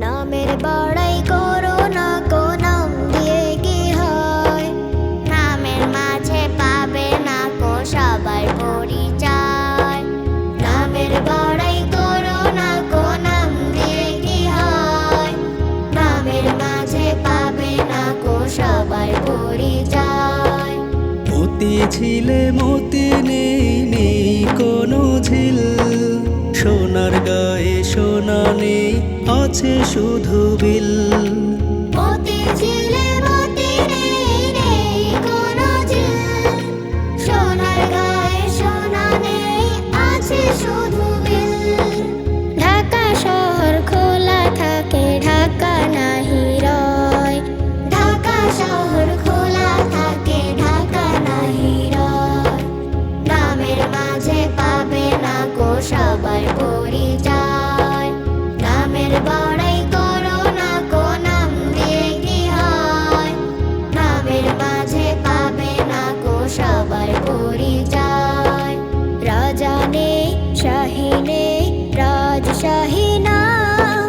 নামের বড়াই করো না কো নাম দিয়ে কি হয়। নামের মাঝে পাবে না কো সবার পরিচয়। নামের বড়াই করো না কো নাম দিয়ে কি হয়। নামের মাঝে পাবে না কো সবার পরিচয়। মতি ছিলে মতি নেই, নেই কোনো ঝিল। সোনার গায়ে সোনা নেই, আছে শুধু বিল। মতি ছিলে মতি নেই, নেই কোনো ঝিল। সোনার গায়ে সোনা নেই, আছে শুধু বিল। ঢাকা শহর খোলা থাকে, ঢাকা নাহি রয়। ঢাকা শহর খোলা থাকে, ঢাকা নাহি রয়। নামের মাঝে পাবে না কো সবার পরিচয়। নামের বড়াই করো না কো নাম দিয়ে কি হয়। নামের মাঝে পাবে না কো সবার পরিচয়। রাজা নেই, শাহী নেই, রাজশাহী নাম।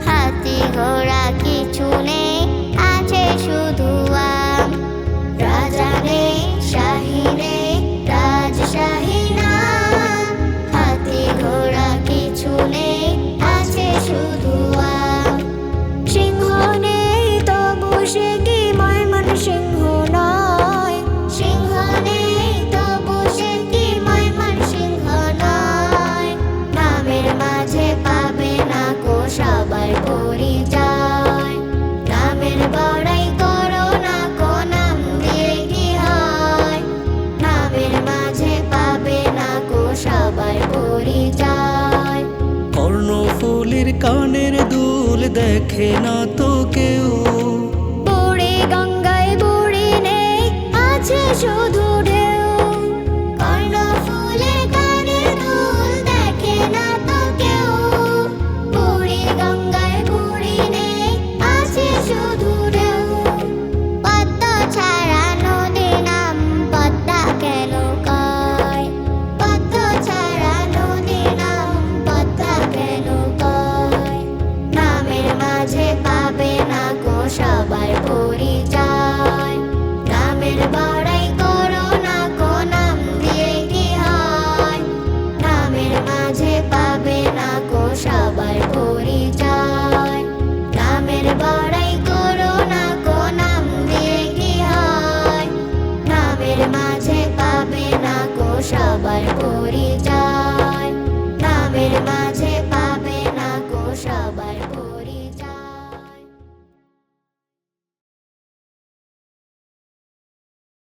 হাতি ঘোড়া কিছু নেই, আছে শুধু আম। রাজা নেই, শাহী নেই, রাজশাহী নাম। হাতি ঘোড়া কিছু নেই, আছে শুধু আম। সিংহ নেই তবু সে কি ময়মনসিংহ নয়। সিংহ নেই তবু সে কি ময়মনসিংহ নয়। নামের মাঝে পাবে না কো সবার পরিচয়। নামের বড়াই করো না কো নাম দিয়ে কি হয়। নামের মাঝে পাবে না কো সবার পরিচয়। কর্ণফুলীর কানের দুল দেখে না তো কেউ। বুড়ি গঙ্গায় বুড়ি নেই, আছে শুধু